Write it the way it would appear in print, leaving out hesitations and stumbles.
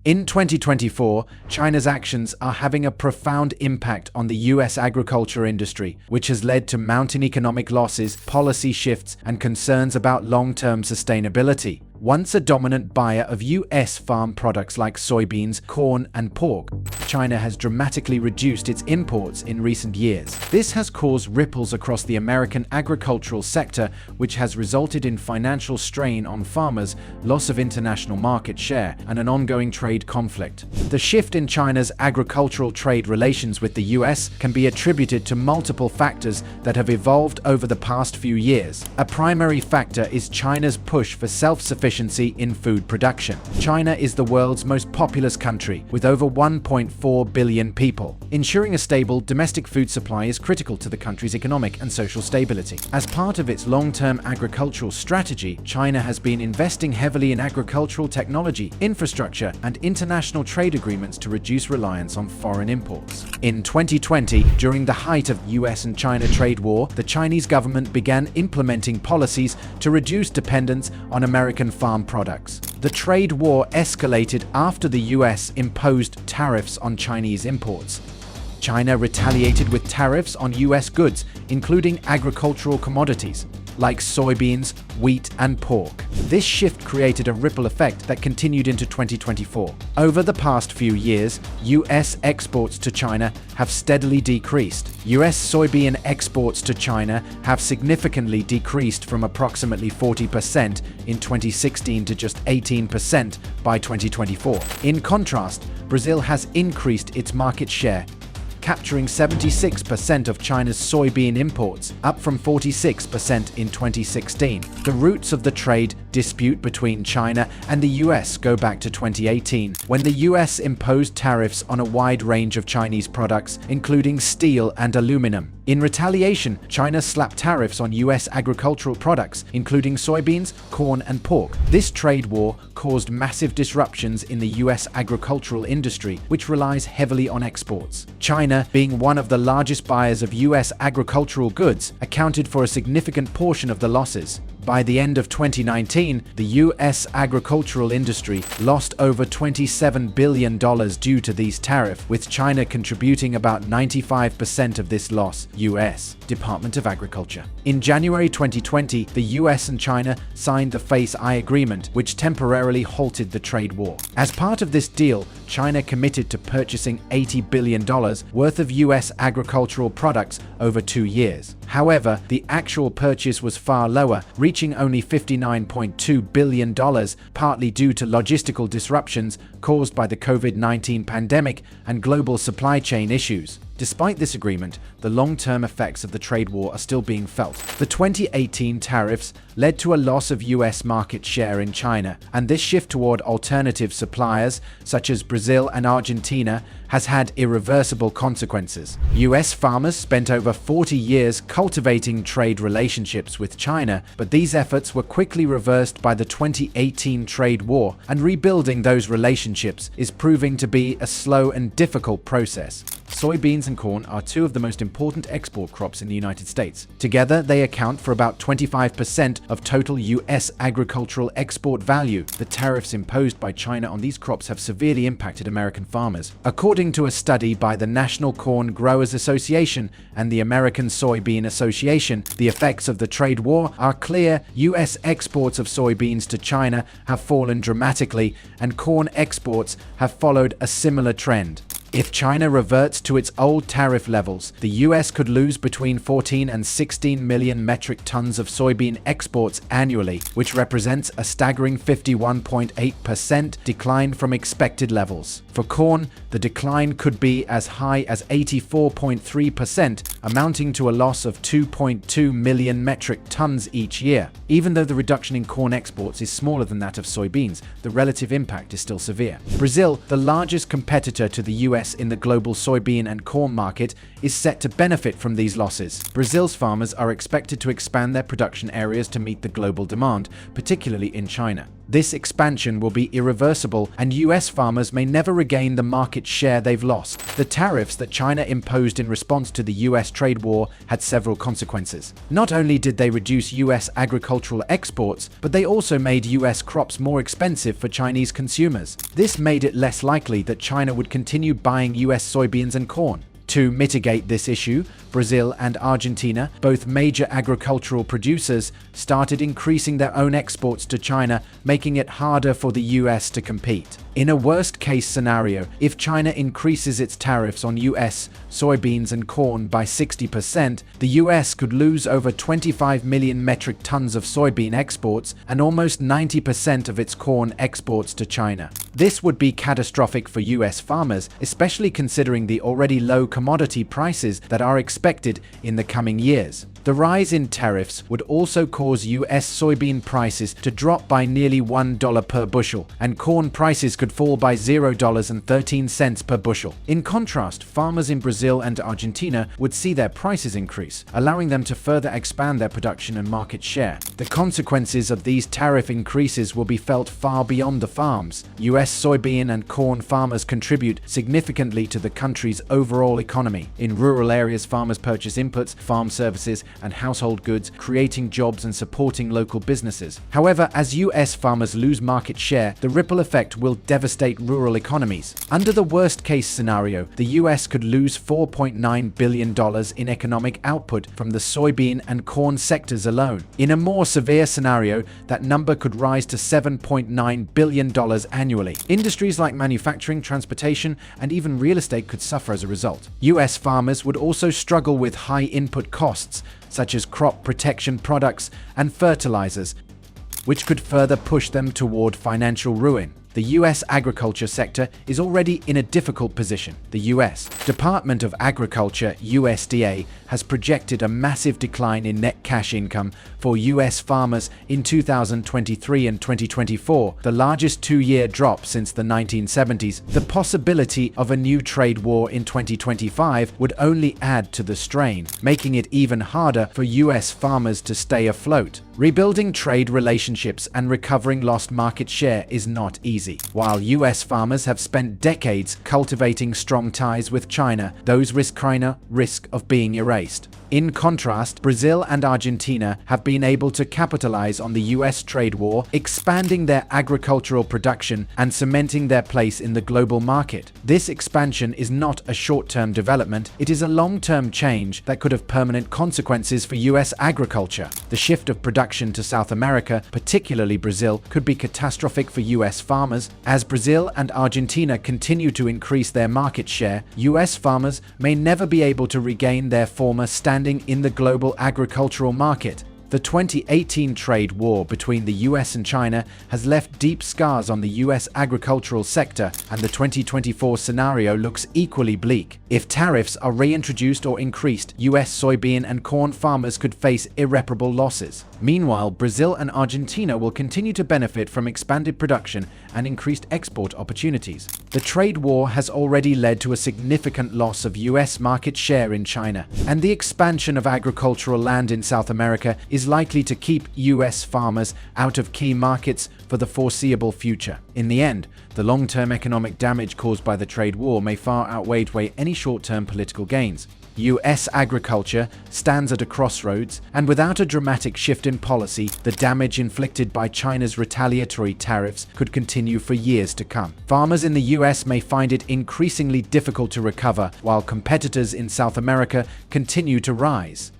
In 2024, China's actions are having a profound impact on the US agriculture industry, which has led to mounting economic losses, policy shifts, and concerns about long-term sustainability. Once a dominant buyer of US farm products like soybeans, corn, and pork, China has dramatically reduced its imports in recent years. This has caused ripples across the American agricultural sector, which has resulted in financial strain on farmers, loss of international market share, and an ongoing trade conflict. The shift in China's agricultural trade relations with the US can be attributed to multiple factors that have evolved over the past few years. A primary factor is China's push for self-sufficiency in food production. China is the world's most populous country, with over 1.4 billion people. Ensuring a stable domestic food supply is critical to the country's economic and social stability. As part of its long-term agricultural strategy, China has been investing heavily in agricultural technology, infrastructure, and international trade agreements to reduce reliance on foreign imports. In 2020, during the height of US and China trade war, the Chinese government began implementing policies to reduce dependence on American farm products. The trade war escalated after the US imposed tariffs on Chinese imports. China retaliated with tariffs on US goods, including agricultural commodities like soybeans, wheat, and pork. This shift created a ripple effect that continued into 2024. Over the past few years, US exports to China have steadily decreased. US soybean exports to China have significantly decreased from approximately 40% in 2016 to just 18% by 2024. In contrast, Brazil has increased its market share, capturing 76% of China's soybean imports, up from 46% in 2016. The roots of the trade dispute between China and the US go back to 2018, when the US imposed tariffs on a wide range of Chinese products, including steel and aluminum. In retaliation, China slapped tariffs on US agricultural products, including soybeans, corn, and pork. This trade war caused massive disruptions in the US agricultural industry, which relies heavily on exports. China, being one of the largest buyers of US agricultural goods, accounted for a significant portion of the losses. By the end of 2019, the US agricultural industry lost over $27 billion due to these tariffs, with China contributing about 95% of this loss. US Department of Agriculture. In January 2020, the US and China signed the Phase I agreement, which temporarily halted the trade war. As part of this deal, China committed to purchasing $80 billion worth of US agricultural products over 2 years. However, the actual purchase was far lower, reaching only $59.2 billion, partly due to logistical disruptions caused by the COVID-19 pandemic and global supply chain issues. Despite this agreement, the long-term effects of the trade war are still being felt. The 2018 tariffs led to a loss of US market share in China, and this shift toward alternative suppliers, such as Brazil and Argentina, has had irreversible consequences. US farmers spent over 40 years cultivating trade relationships with China, but these efforts were quickly reversed by the 2018 trade war, and rebuilding those relationships is proving to be a slow and difficult process. Soybeans and corn are two of the most important export crops in the United States. Together, they account for about 25% of total US agricultural export value. The tariffs imposed by China on these crops have severely impacted American farmers. According to a study by the National Corn Growers Association and the American Soybean Association, the effects of the trade war are clear. US exports of soybeans to China have fallen dramatically, and corn exports have followed a similar trend. If China reverts to its old tariff levels, the US could lose between 14 and 16 million metric tons of soybean exports annually, which represents a staggering 51.8% decline from expected levels. For corn, the decline could be as high as 84.3%, amounting to a loss of 2.2 million metric tons each year. Even though the reduction in corn exports is smaller than that of soybeans, the relative impact is still severe. Brazil, the largest competitor to the US in the global soybean and corn market, is set to benefit from these losses. Brazil's farmers are expected to expand their production areas to meet the global demand, particularly in China. This expansion will be irreversible, and US farmers may never regain the market share they've lost. The tariffs that China imposed in response to the US trade war had several consequences. Not only did they reduce US agricultural exports, but they also made US crops more expensive for Chinese consumers. This made it less likely that China would continue buying US soybeans and corn. To mitigate this issue, Brazil and Argentina, both major agricultural producers, started increasing their own exports to China, making it harder for the US to compete. In a worst-case scenario, if China increases its tariffs on US soybeans and corn by 60%, the US could lose over 25 million metric tons of soybean exports and almost 90% of its corn exports to China. This would be catastrophic for US farmers, especially considering the already low commodity prices that are expected in the coming years. The rise in tariffs would also cause US soybean prices to drop by nearly $1 per bushel, and corn prices could fall by $0.13 per bushel. In contrast, farmers in Brazil and Argentina would see their prices increase, allowing them to further expand their production and market share. The consequences of these tariff increases will be felt far beyond the farms. US soybean and corn farmers contribute significantly to the country's overall economy. In rural areas, farmers purchase inputs, farm services, and household goods, creating jobs and supporting local businesses. However, as US farmers lose market share, the ripple effect will devastate rural economies. Under the worst-case scenario, the US could lose $4.9 billion in economic output from the soybean and corn sectors alone. In a more severe scenario, that number could rise to $7.9 billion annually. Industries like manufacturing, transportation, and even real estate could suffer as a result. US farmers would also struggle with high input costs, such as crop protection products and fertilizers, which could further push them toward financial ruin. The US agriculture sector is already in a difficult position. The US Department of Agriculture (USDA) has projected a massive decline in net cash income for US farmers in 2023 and 2024, the largest two-year drop since the 1970s. The possibility of a new trade war in 2025 would only add to the strain, making it even harder for US farmers to stay afloat. Rebuilding trade relationships and recovering lost market share is not easy. While US farmers have spent decades cultivating strong ties with China, those risk of being erased. In contrast, Brazil and Argentina have been able to capitalize on the US trade war, expanding their agricultural production and cementing their place in the global market. This expansion is not a short-term development, it is a long-term change that could have permanent consequences for US agriculture. The shift of production to South America, particularly Brazil, could be catastrophic for US farmers. As Brazil and Argentina continue to increase their market share, US farmers may never be able to regain their former standing in the global agricultural market. The 2018 trade war between the US and China has left deep scars on the US agricultural sector, and the 2024 scenario looks equally bleak. If tariffs are reintroduced or increased, US soybean and corn farmers could face irreparable losses. Meanwhile, Brazil and Argentina will continue to benefit from expanded production and increased export opportunities. The trade war has already led to a significant loss of US market share in China, and the expansion of agricultural land in South America is likely to keep US farmers out of key markets for the foreseeable future. In the end, the long-term economic damage caused by the trade war may far outweigh any short-term political gains. US agriculture stands at a crossroads, and without a dramatic shift in policy, the damage inflicted by China's retaliatory tariffs could continue for years to come. Farmers in the US may find it increasingly difficult to recover, while competitors in South America continue to rise.